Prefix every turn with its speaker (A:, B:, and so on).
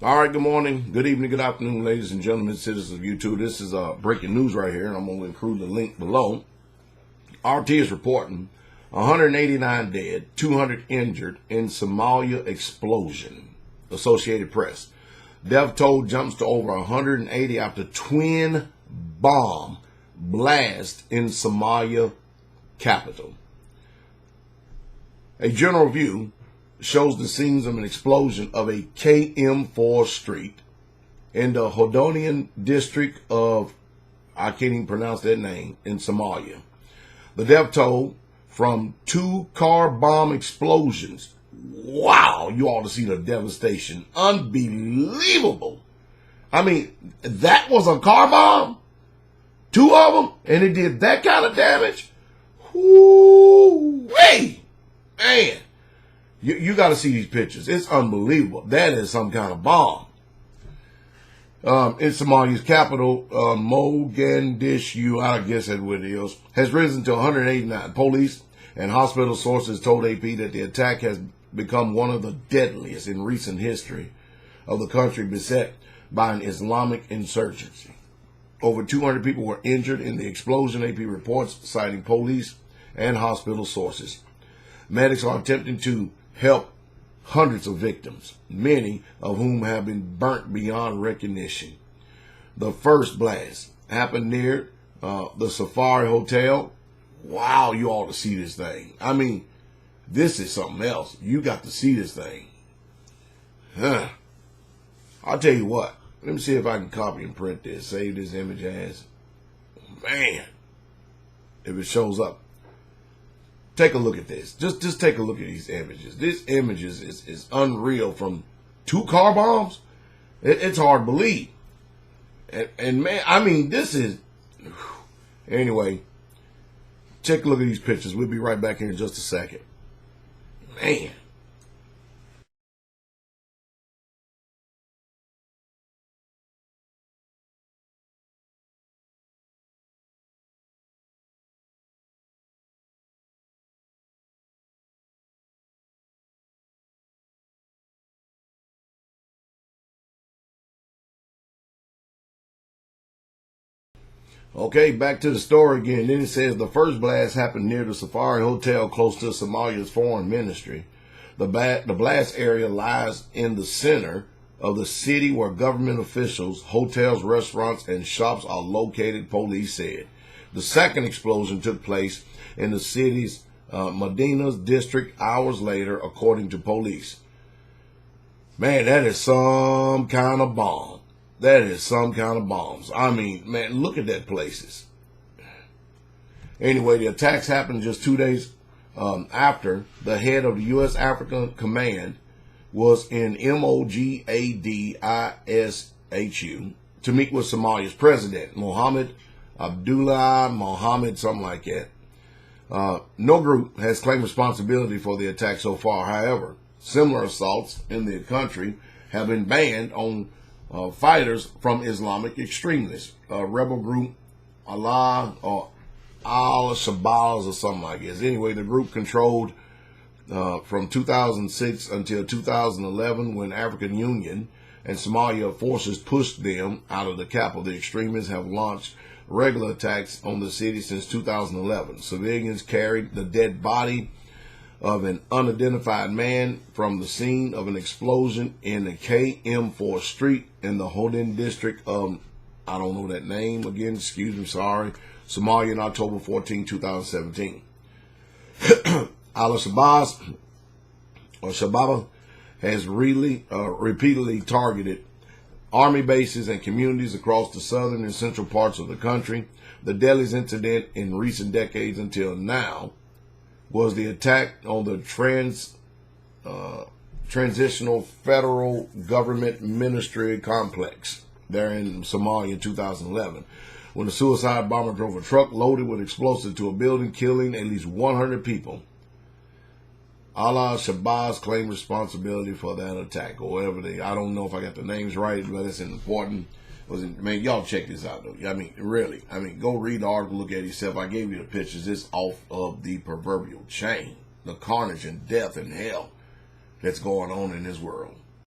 A: All right, good morning, good evening, good afternoon, ladies and gentlemen, citizens of YouTube. This is breaking news right here, and I'm going to include the link below. RT is reporting 189 dead, 200 injured in Somalia explosion. Associated Press. Death toll jumps to over 180 after twin bomb blast in Somalia capital. A general view shows the scenes of an explosion of a KM4 street in the Hodonian district of, I can't even pronounce that name, in Somalia. The death toll from 2 car bomb explosions. Wow, you ought to see the devastation. Unbelievable. I mean, that was a car bomb? 2 of them? And it did that kind of damage? Whoo-wee! Man. You got to see these pictures. It's unbelievable. That is some kind of bomb. In Somalia's capital, Mogadishu, I guess that's what it is, has risen to 189. Police and hospital sources told AP that the attack has become one of the deadliest in recent history of the country beset by an Islamic insurgency. Over 200 people were injured in the explosion, AP reports, citing police and hospital sources. Medics are attempting to help hundreds of victims, many of whom have been burnt beyond recognition. The first blast happened near the Safari Hotel. Wow, you ought to see this thing. I mean, this is something else. You got to see this thing. I'll tell you what. Let me see if I can copy and print this. Save this image as. Man, if it shows up. Take a look at this. Just take a look at these images. This images is unreal. From 2 car bombs, it's hard to believe. And man, I mean, this is. Anyway, take a look at these pictures. We'll be right back here in just a second. Man. Okay, back to the story again. Then it says the first blast happened near the Safari Hotel close to Somalia's foreign ministry. The blast area lies in the center of the city where government officials, hotels, restaurants, and shops are located, police said. The second explosion took place in the city's Medina's district hours later, according to police. Man, that is some kind of bomb. That is some kind of bombs. I mean, man, look at that places. Anyway, the attacks happened just 2 days after the head of the U.S. African Command was in Mogadishu to meet with Somalia's president, Mohammed Abdullah Mohammed, something like that. No group has claimed responsibility for the attack so far. However, similar assaults in the country have been banned on fighters from Islamic extremists, rebel group Allah or Al-Shabaab or something like this. Anyway, the group controlled from 2006 until 2011 when African Union and Somalia forces pushed them out of the capital. The extremists have launched regular attacks on the city since 2011. Civilians carried the dead body of an unidentified man from the scene of an explosion in the KM4 street in the Hodin district of, I don't know that name again, excuse me, sorry, Somalia on October 14, 2017. Al-Shabaab has repeatedly targeted army bases and communities across the southern and central parts of the country. The deadliest incident in recent decades until now was the attack on the transitional federal government ministry complex there in Somalia in 2011, when a suicide bomber drove a truck loaded with explosives to a building, killing at least 100 people. Al-Shabaab claimed responsibility for that attack, or whatever I don't know if I got the names right, but it's important. Man, y'all check this out, though. I mean, really. I mean, go read the article, look at it yourself. I gave you the pictures. It's off of the proverbial chain. The carnage and death and hell that's going on in this world.